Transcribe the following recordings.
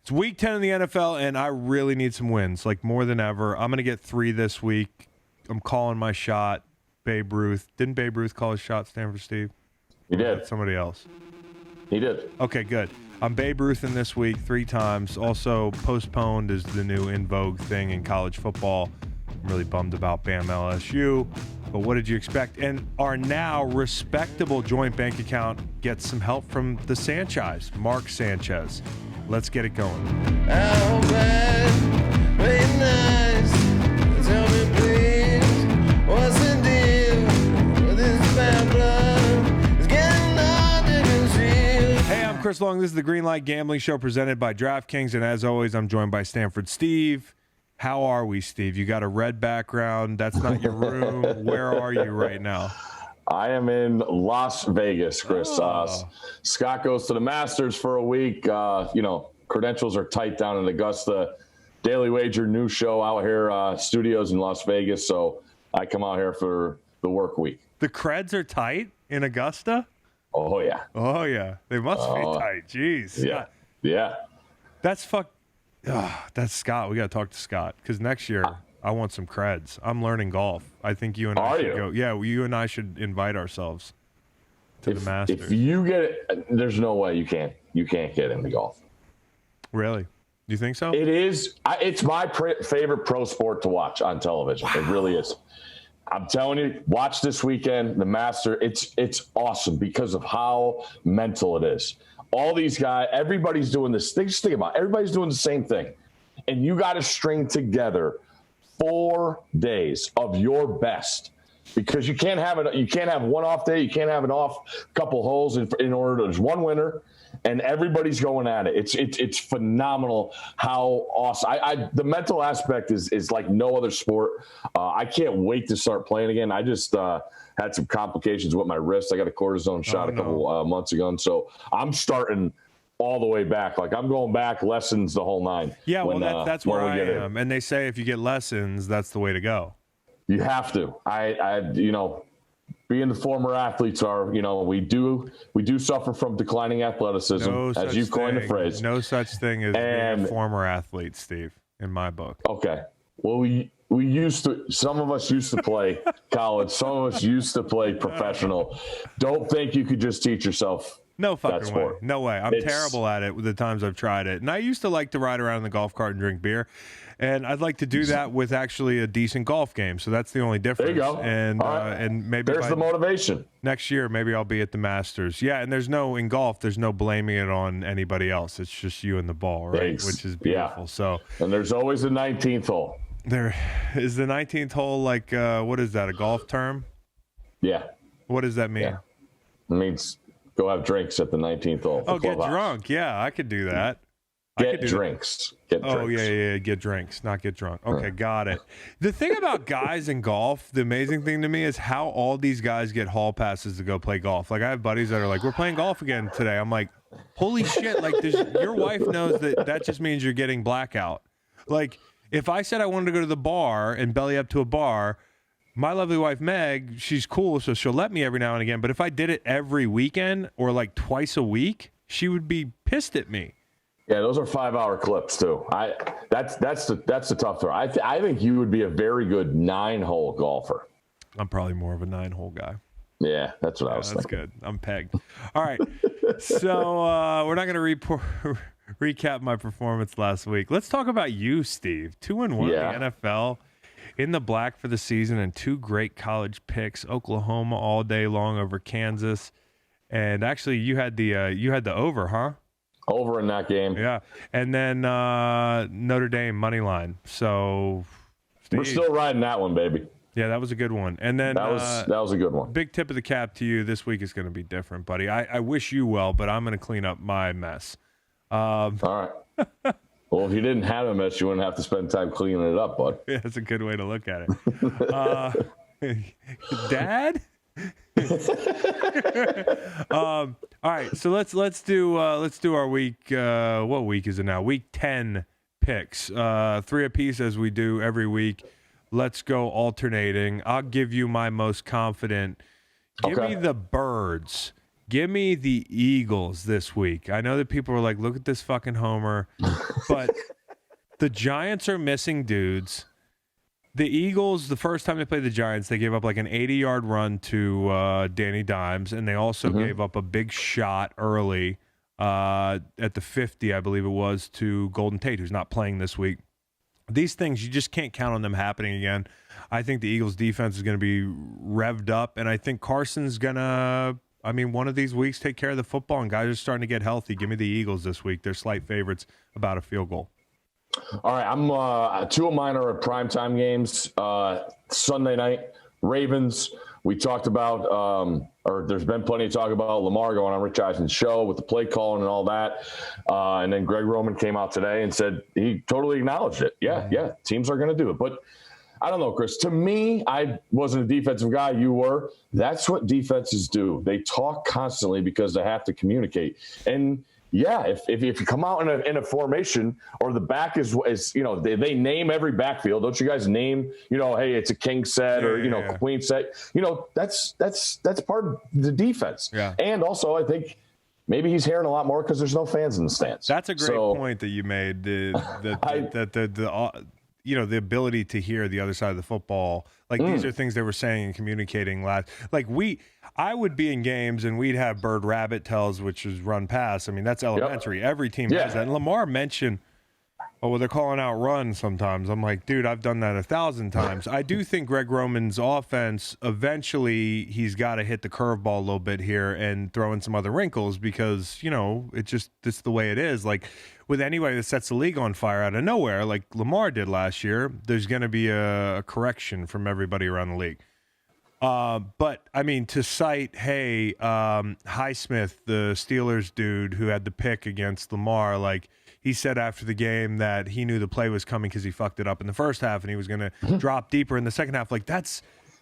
It's week 10 in the NFL, and I really need some wins, like more than ever. I'm going to get 3 this week. I'm calling my shot. Babe Ruth. Didn't Babe Ruth call his shot, Stanford Steve? He did. Somebody else. He did. Okay, good. I'm Babe Ruth in this week 3 times. Also, postponed is the new in vogue thing in college football. I'm really bummed about Bam LSU. But what did you expect? And our now respectable joint bank account gets some help from the Sanchez, Mark Sanchez. Let's get it going. How bad, very nice. Tell me please, what's the deal with this bad blood? It's getting hard to conceal. Hey, I'm Chris Long. This is the Green Light Gambling Show presented by DraftKings. And as always, I'm joined by Stanford Steve. How are we, Steve? You got a red background. That's not your room. Where are you right now? I am in Las Vegas, Chris. Scott goes to the Masters for a week. Credentials are tight down in Augusta. Daily Wager, new show out here, studios in Las Vegas. So I come out here for the work week. The creds are tight in Augusta? Oh, yeah. Oh, yeah. They must be tight. Jeez. Yeah. Yeah. That's that's Scott. We got to talk to Scott because next year I want some creds. I'm learning golf. I think you and I should go. Yeah, you and I should invite ourselves to the Masters. If you get it, there's no way you can't get into golf. Really? Do you think so? It is. It's my favorite pro sport to watch on television. Wow. It really is. I'm telling you, watch this weekend, the Master. It's awesome because of how mental it is. All these guys, everybody's doing this. Just think about it. Everybody's doing the same thing. And you got to string together 4 days of your best because you can't have one off day. You can't have an off couple holes in order. There's one winner and everybody's going at it. It's phenomenal how awesome. The mental aspect is like no other sport. I can't wait to start playing again. I just had some complications with my wrist. I got a cortisone shot a couple months ago. And so I'm starting all the way back. Like I'm going back lessons the whole 9. Yeah, that's where I am. And they say if you get lessons, that's the way to go. You have to. Being the former athletes we do suffer from declining athleticism, as you coined the phrase. No such thing as being a former athlete, Steve, in my book. Okay. Well, some of us used to play college. Some of us used to play professional. Don't think you could just teach yourself. No fucking way. No way. I'm terrible at it with the times I've tried it. And I used to like to ride around in the golf cart and drink beer. And I'd like to do that with actually a decent golf game. So that's the only difference. There you go. And maybe there's the motivation. Next year, maybe I'll be at the Masters. Yeah, and in golf, there's no blaming it on anybody else. It's just you and the ball, right? Thanks. Which is beautiful. Yeah. So, and there's always a 19th hole. There is the 19th hole, like, what is that, a golf term? Yeah. What does that mean? Yeah. It means go have drinks at the 19th hole. Oh, get drunk. Yeah, I could do that. Get drinks. Get drinks. Oh, yeah. Get drinks, not get drunk. Okay, got it. The thing about guys in golf, the amazing thing to me is how all these guys get hall passes to go play golf. Like, I have buddies that are like, we're playing golf again today. I'm like, holy shit. Like, your wife knows that just means you're getting blackout. Like, if I said I wanted to go to the bar and belly up to a bar, my lovely wife, Meg, she's cool, so she'll let me every now and again. But if I did it every weekend or like twice a week, she would be pissed at me. Yeah, those are 5-hour clips too. That's the tough throw. I think you would be a very good 9-hole golfer. I'm probably more of a 9-hole guy. Yeah, that's what I was thinking. That's good. I'm pegged. All right, so we're not going to recap my performance last week. Let's talk about you, Steve. 2-1 in the NFL, in the black for the season, and 2 great college picks. Oklahoma all day long over Kansas, and actually you had the over, huh? Over in that game. Yeah. And then Notre Dame money line. So Steve, we're still riding that one, baby. Yeah, that was a good one. And then that was a good one. Big tip of the cap to you. This week is going to be different, buddy. I wish you well, but I'm going to clean up my mess. All right. Well, if you didn't have a mess, you wouldn't have to spend time cleaning it up, bud. Yeah, that's a good way to look at it. Dad? All right, so let's do our week. What week is it now? Week 10 picks. 3 apiece as we do every week. Let's go alternating. I'll give you my most confident. Give me the Birds Give me the Eagles this week. I know that people are like, look at this fucking homer. But the Giants are missing dudes. The Eagles, the first time they played the Giants, they gave up like an 80-yard run to Danny Dimes, and they also gave up a big shot early at the 50, I believe it was, to Golden Tate, who's not playing this week. These things, you just can't count on them happening again. I think the Eagles' defense is going to be revved up, and I think Carson's going to, one of these weeks take care of the football, and guys are starting to get healthy. Give me the Eagles this week. They're slight favorites, about a field goal. All right, I'm two of mine are at primetime games. Sunday night, Ravens. We talked about, or there's been plenty of talk about Lamar going on Rich Eisen's show with the play calling and all that. And then Greg Roman came out today and said he totally acknowledged it. Yeah, teams are going to do it. But I don't know, Chris. To me, I wasn't a defensive guy. You were. That's what defenses do. They talk constantly because they have to communicate. And yeah, if you come out in a formation or the back is they name every backfield. Don't you guys name, hey, it's a king set or queen set. That's part of the defense. Yeah. And also I think maybe he's hearing a lot more because there's no fans in the stands. That's a great point that you made. The ability to hear the other side of the football. Like these are things they were saying and communicating last. Like I would be in games and we'd have bird rabbit tells, which is run pass. That's elementary. Yep. Every team has that. And Lamar mentioned, they're calling out run sometimes. I'm like, dude, I've done that 1,000 times. I do think Greg Roman's offense, eventually he's got to hit the curveball a little bit here and throw in some other wrinkles because, it's the way it is. Like with anybody that sets the league on fire out of nowhere, like Lamar did last year, there's going to be a correction from everybody around the league. But to cite, hey, Highsmith, the Steelers dude who had the pick against Lamar, like he said after the game that he knew the play was coming because he fucked it up in the first half and he was going to drop deeper in the second half. Like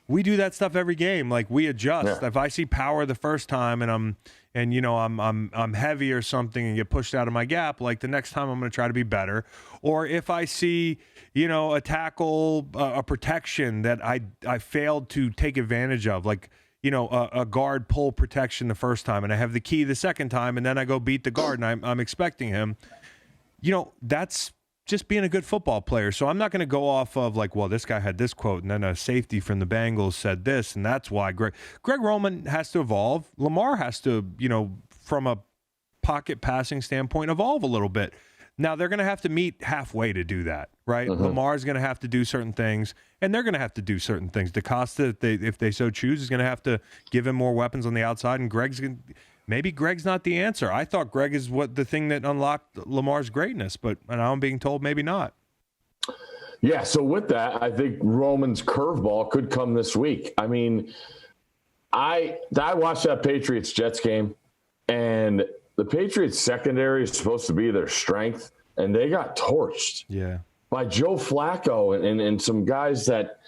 we do that stuff every game. Like we adjust. Yeah. If I see power the first time and I'm heavy or something and get pushed out of my gap, like the next time I'm going to try to be better. Or if I see, a tackle, a protection that I failed to take advantage of, like, a guard pull protection the first time and I have the key the second time and then I go beat the guard and I'm expecting him, that's just being a good football player. So I'm not going to go off of like, well, this guy had this quote and then a safety from the Bengals said this and that's why Greg Roman has to evolve. Lamar has to, from a pocket passing standpoint, evolve a little bit. Now they're going to have to meet halfway to do that, right? Lamar's going to have to do certain things and they're going to have to do certain things. DaCosta, if they so choose, is going to have to give him more weapons on the outside and maybe Greg's not the answer. I thought Greg is the thing that unlocked Lamar's greatness, but now I'm being told maybe not. Yeah, so with that, I think Roman's curveball could come this week. I watched that Patriots-Jets game, and the Patriots secondary is supposed to be their strength, and they got torched by Joe Flacco and some guys that,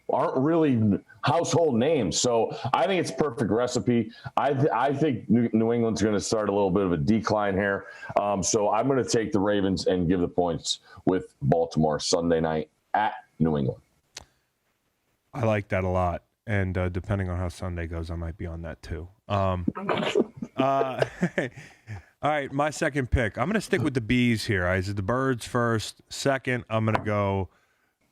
aren't really household names. So I think it's a perfect recipe. I think New England's going to start a little bit of a decline here. So I'm going to take the Ravens and give the points with Baltimore Sunday night at New England. I like that a lot. And depending on how Sunday goes, I might be on that too. All right, my second pick. I'm going to stick with the Bees here. I said the Birds first. Second, I'm going to go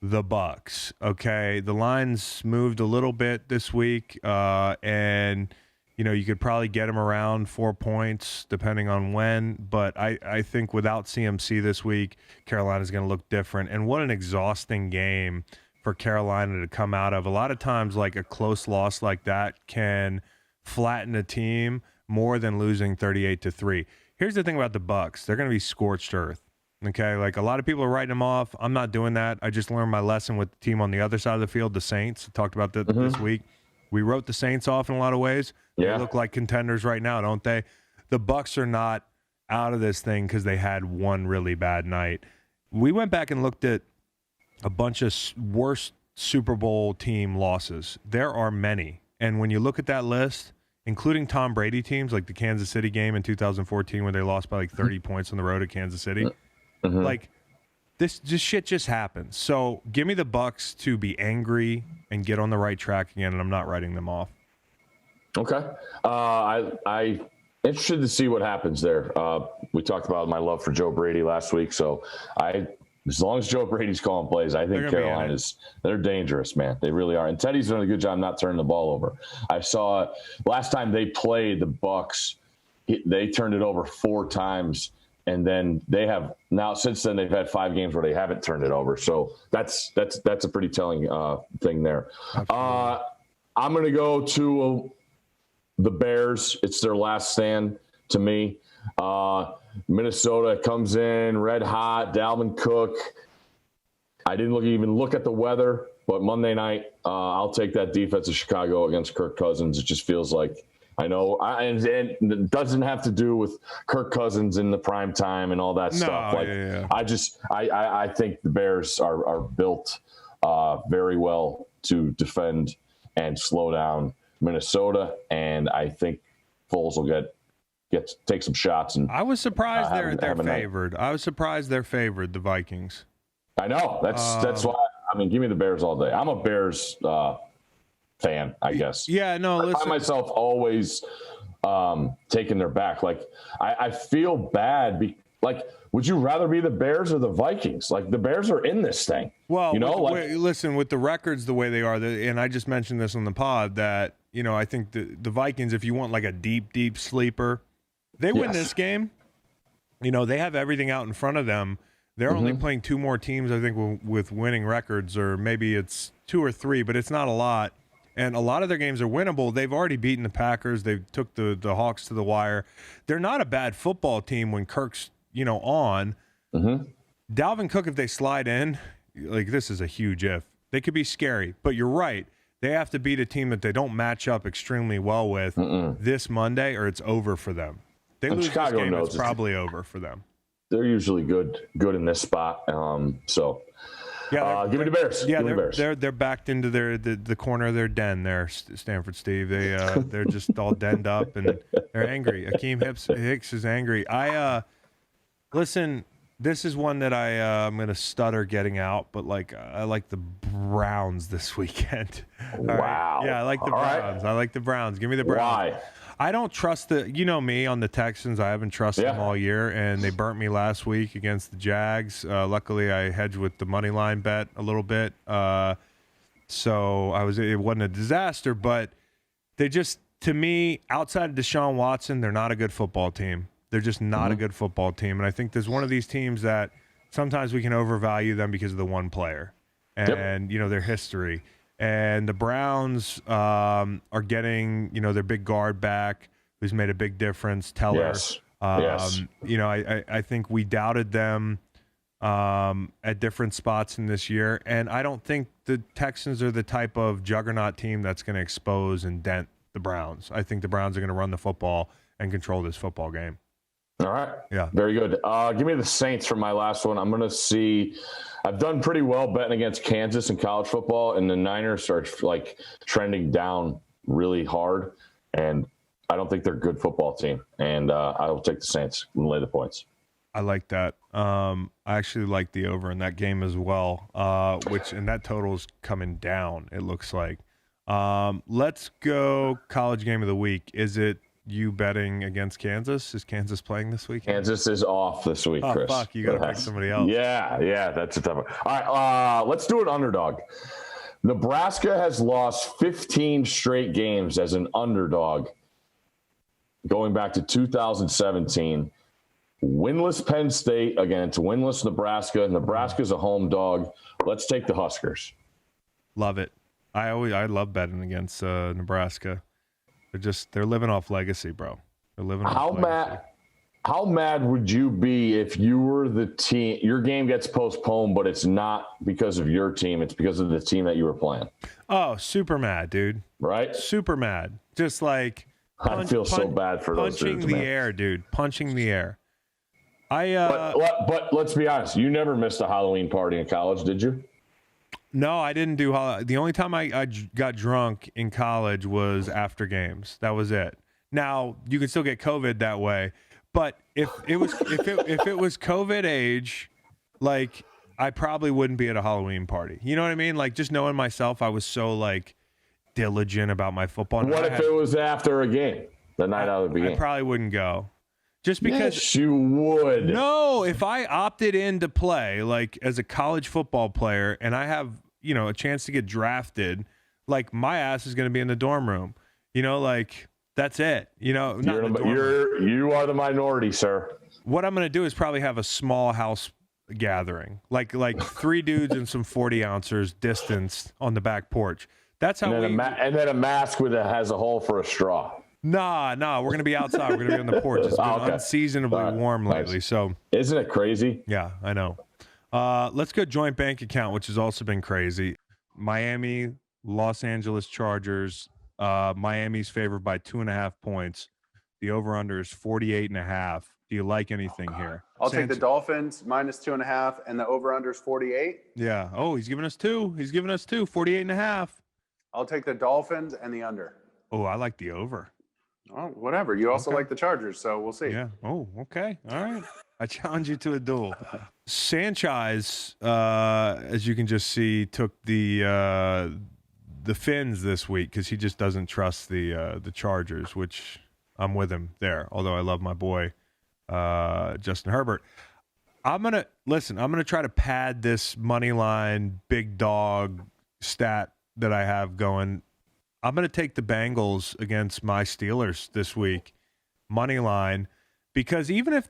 the Bucks. Okay, the lines moved a little bit this week, and you could probably get them around 4 points depending on when. But I think without CMC this week, Carolina's going to look different. And what an exhausting game for Carolina to come out of. A lot of times, like a close loss like that can flatten a team more than losing 38-3. Here's the thing about the Bucks: they're going to be scorched earth. Okay, like a lot of people are writing them off. I'm not doing that. I just learned my lesson with the team on the other side of the field, the Saints. I talked about that this week. We wrote the Saints off in a lot of ways. They look like contenders right now, don't they? The Bucks are not out of this thing because they had one really bad night. We went back and looked at a bunch of worst Super Bowl team losses. There are many. And when you look at that list, including Tom Brady teams like the Kansas City game in 2014 where they lost by like 30 points on the road at Kansas City, like this shit just happens. So give me the Bucks to be angry and get on the right track again, and I'm not writing them off. Okay. I interested to see what happens there. We talked about my love for Joe Brady last week, so as long as Joe Brady's calling plays, I think they're dangerous, man. They really are. And Teddy's doing a good job not turning the ball over. I saw last time they played the Bucs, they turned it over 4 times, and then since then they've had 5 games where they haven't turned it over. So that's a pretty telling thing there. I'm going to go to the Bears. It's their last stand to me. Minnesota comes in red hot. Dalvin Cook. I didn't even look at the weather, but Monday night, I'll take that defense of Chicago against Kirk Cousins. It just feels like, I know, and it doesn't have to do with Kirk Cousins in the prime time and all that stuff. I think the Bears are built very well to defend and slow down Minnesota, and I think Foles will take some shots. And I was surprised they're favored. I was surprised they're favored, the Vikings. I know. That's why. I mean, give me the Bears all day. I'm a Bears fan, I guess. Yeah, no, listen. I find myself always taking their back. Like, I feel bad. Would you rather be the Bears or the Vikings? Like, the Bears are in this thing. Well, listen, with the records the way they are, and I just mentioned this on the pod, that, I think the Vikings, if you want like a deep, deep sleeper, they win this game. They have everything out in front of them. They're only playing 2 more teams, I think, with winning records, or maybe it's 2 or 3, but it's not a lot. And a lot of their games are winnable. They've already beaten the Packers. They took the Hawks to the wire. They're not a bad football team when Kirk's, on. Dalvin Cook, if they slide in, like, this is a huge if. They could be scary, but you're right. They have to beat a team that they don't match up extremely well with this Monday, or it's over for them. They lose Chicago this game, it's probably over for them. They're usually good in this spot. Give me the Bears. Yeah, give me the Bears. They're backed into the corner of their den there, Stanford Steve. They're just all denned up and they're angry. Akeem Hicks is angry. Listen. This is one that I'm going to stutter getting out, but I like the Browns this weekend. Wow. Right? Yeah, I like the Browns. Right. I like the Browns. Give me the Browns. Why? I don't trust me on the Texans. I haven't trusted them all year, and they burnt me last week against the Jags. Luckily, I hedged with the money line bet a little bit, so it wasn't a disaster. But they just, to me, outside of Deshaun Watson, they're not a good football team. They're just not a good football team, and I think there's one of these teams that sometimes we can overvalue them because of the one player and their history. And the Browns are getting, their big guard back, who's made a big difference. Teller. Yes. I think we doubted them at different spots in this year. And I don't think the Texans are the type of juggernaut team that's going to expose and dent the Browns. I think the Browns are going to run the football and control this football game. All right. Yeah. Very good. Give me the Saints for my last one. I'm going to see. I've done pretty well betting against Kansas in college football, and the Niners are trending down really hard, and I don't think they're a good football team. And I will take the Saints and lay the points. I like that. I actually like the over in that game as well, and that total's coming down, it looks like. Let's go college game of the week. Is it you betting against Kansas? Is Kansas playing this week? Kansas is off this week, Chris. Oh, fuck. You got to pick somebody else. Yeah, that's a tough one. All right, let's do an underdog. Nebraska has lost 15 straight games as an underdog going back to 2017. Winless Penn State against winless Nebraska. Nebraska's a home dog. Let's take the Huskers. Love it. I love betting against Nebraska. They're living off legacy, bro. They're living off legacy. How mad would you be if you were the team, your game gets postponed, but it's not because of your team, it's because of the team that you were playing? Oh, super mad, dude. Right? Super mad. Just like I feel so bad for those dudes, punching the air, dude. Punching the air. But let's be honest, you never missed a Halloween party in college, did you? No, I didn't do. The only time I got drunk in college was after games. That was it. Now you can still get COVID that way, but if it was COVID age, I probably wouldn't be at a Halloween party. You know what I mean? Just knowing myself, I was so diligent about my football. What if it was after a game, the night out of the I game? probably wouldn't go. Just because. Yes, you would. No, if I opted in to play, like as a college football player, and I have, a chance to get drafted, like my ass is going to be in the dorm room. Like that's it. You are the minority, sir. What I'm going to do is probably have a small house gathering, like 3 dudes and some 40 ounces distanced on the back porch. That's how and then a mask that has a hole for a straw. Nah, we're going to be outside. We're going to be on the porch. It's been unseasonably warm lately. Nice. So isn't it crazy? Yeah, I know. Let's go joint bank account, which has also been crazy. Miami, Los Angeles Chargers. Miami's favored by 2.5 points. The over-under is 48.5. Do you like anything here? I'll take the Dolphins minus 2.5, and the over-under is 48. Yeah. Oh, he's giving us 2. 48.5. I'll take the Dolphins and the under. Oh, I like the over. Oh, whatever. You also like the Chargers, so we'll see. Yeah. Oh, okay. All right. I challenge you to a duel. Sanchez, as you can just see, took the Fins this week because he just doesn't trust the Chargers, which I'm with him there. Although I love my boy Justin Herbert. I'm gonna try to pad this money line big dog stat that I have going. I'm going to take the Bengals against my Steelers this week, money line, because even if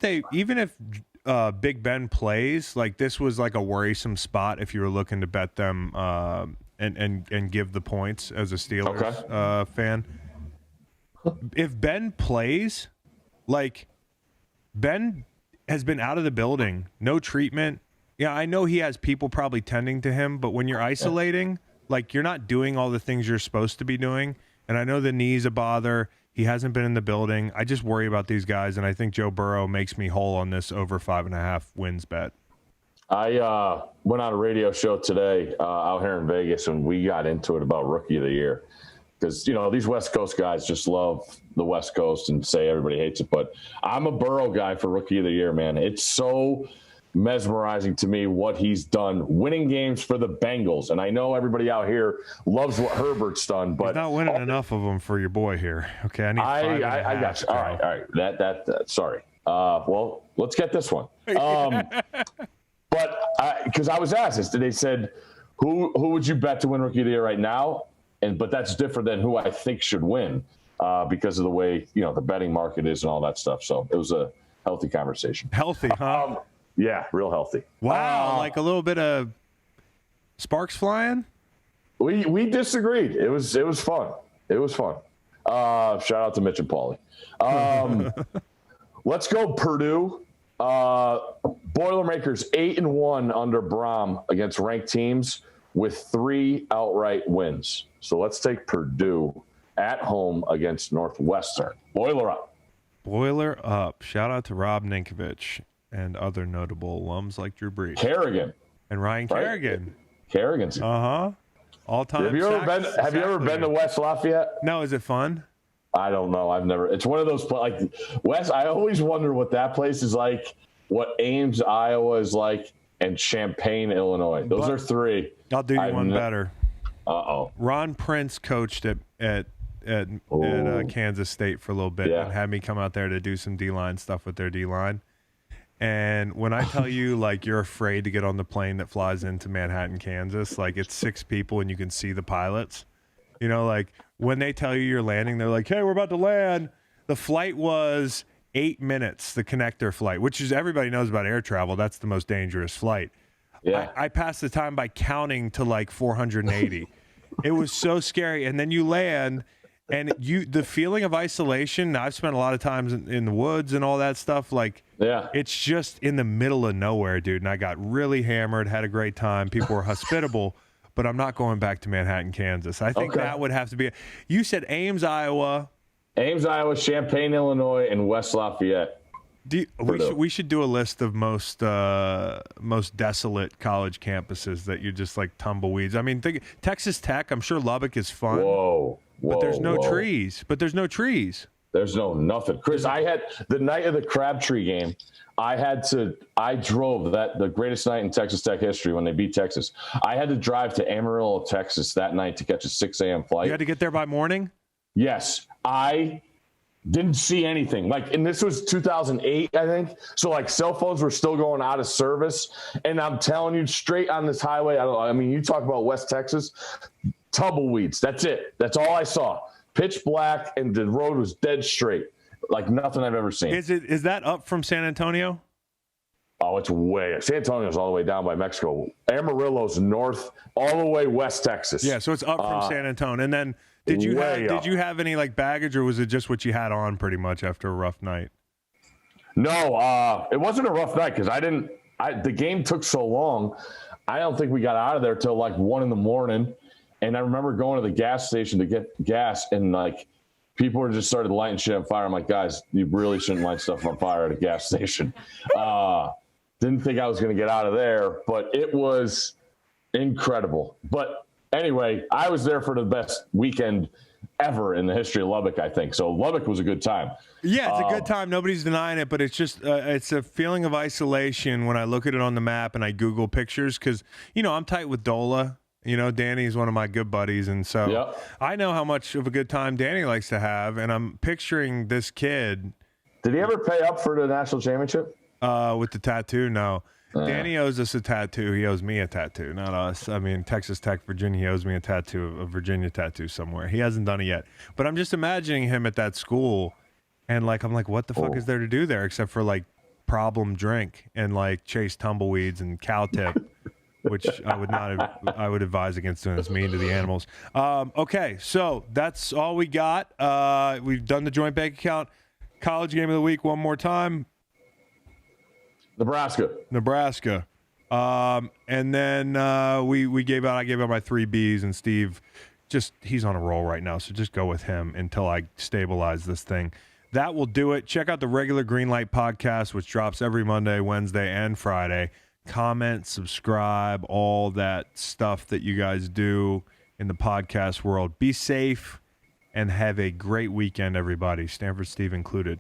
Big Ben plays, like this was like a worrisome spot if you were looking to bet them and give the points as a Steelers fan. If Ben plays, like Ben has been out of the building, no treatment. Yeah, I know he has people probably tending to him, but when you're isolating. Like, you're not doing all the things you're supposed to be doing. And I know the knee's a bother. He hasn't been in the building. I just worry about these guys, and I think Joe Burrow makes me whole on this over 5.5 wins bet. I went on a radio show today out here in Vegas, and we got into it about Rookie of the Year. Because, these West Coast guys just love the West Coast and say everybody hates it. But I'm a Burrow guy for Rookie of the Year, man. It's so mesmerizing to me what he's done, winning games for the Bengals. And I know everybody out here loves what Herbert's done, but he's not winning enough of them for your boy here. Okay, I got you. All right. That sorry. Well, let's get this one. But because I was asked this, they said, who would you bet to win Rookie of the Year right now? But that's different than who I think should win because of the way the betting market is and all that stuff. So it was a healthy conversation. Healthy, huh? Yeah, real healthy. Wow, like a little bit of sparks flying? We disagreed. It was fun. It was fun. Shout out to Mitch and Paulie. Let's go Purdue. Boilermakers 8-1 under Brom against ranked teams with 3 outright wins. So let's take Purdue at home against Northwestern. Boiler up. Boiler up. Shout out to Rob Ninkovich and other notable alums like Drew Brees. Kerrigan. And Ryan Kerrigan. Kerrigan's. All time. Have you ever been to West Lafayette? No, is it fun? I don't know. I've never. It's one of those like West. I always wonder what that place is like, what Ames, Iowa is like, and Champaign, Illinois. Those are 3. I'll do you one better. Uh-oh. Ron Prince coached at Kansas State for a little bit and had me come out there to do some D-line stuff with their D-line. And when I tell you, like, you're afraid to get on the plane that flies into Manhattan, Kansas, like, it's 6 people and you can see the pilots. Like, when they tell you you're landing, they're like, hey, we're about to land. The flight was 8 minutes, the connector flight, which is everybody knows about air travel. That's the most dangerous flight. Yeah. I passed the time by counting to, like, 480. It was so scary. And then you land, and the feeling of isolation, I've spent a lot of times in the woods and all that stuff, like, it's just in the middle of nowhere, dude. And I got really hammered, had a great time. People were hospitable, but I'm not going back to Manhattan, Kansas. I think that would have to be. You said Ames, Iowa. Ames, Iowa, Champaign, Illinois, and West Lafayette. We should do a list of most desolate college campuses that you're just like tumbleweeds. I mean, Texas Tech. I'm sure Lubbock is fun. Whoa. But there's no trees. There's no nothing. Chris, I had the night of the Crabtree game. I drove the greatest night in Texas Tech history when they beat Texas. I had to drive to Amarillo, Texas that night to catch a 6 a.m. flight. You had to get there by morning? Yes. I didn't see anything. And this was 2008, I think. So cell phones were still going out of service. And I'm telling you, straight on this highway, you talk about West Texas, tumbleweeds. That's it. That's all I saw. Pitch black, and the road was dead straight. Like nothing I've ever seen. Is that up from San Antonio? Oh, it's way. San Antonio's all the way down by Mexico. Amarillo's north, all the way West Texas. Yeah, so it's up from San Antonio. And then did you have any baggage, or was it just what you had on pretty much after a rough night? No, it wasn't a rough night because the game took so long. I don't think we got out of there till 1 a.m. And I remember going to the gas station to get gas, and people were just started lighting shit on fire. I'm like, guys, you really shouldn't light stuff on fire at a gas station. Didn't think I was going to get out of there, but it was incredible. But anyway, I was there for the best weekend ever in the history of Lubbock, I think. So Lubbock was a good time. Yeah, it's a good time. Nobody's denying it, but it's just it's a feeling of isolation when I look at it on the map and I Google pictures because, I'm tight with Dola. Danny's one of my good buddies, and so I know how much of a good time Danny likes to have, and I'm picturing this kid. Did he ever pay up for the national championship? With the tattoo? No. Danny owes us a tattoo. He owes me a tattoo, not us. Texas Tech, Virginia, he owes me a tattoo, a Virginia tattoo somewhere. He hasn't done it yet. But I'm just imagining him at that school, and I'm like, what the fuck is there to do there except for problem drink and chase tumbleweeds and cow tip. Which I would advise against doing. It's mean to the animals. Okay, so that's all we got. We've done the joint bank account. College game of the week one more time. Nebraska. And then I gave out my 3 Bs, and Steve, he's on a roll right now, so just go with him until I stabilize this thing. That will do it. Check out the regular Greenlight podcast, which drops every Monday, Wednesday, and Friday. Comment, subscribe, all that stuff that you guys do in the podcast world. Be safe and have a great weekend, everybody. Stanford Steve included.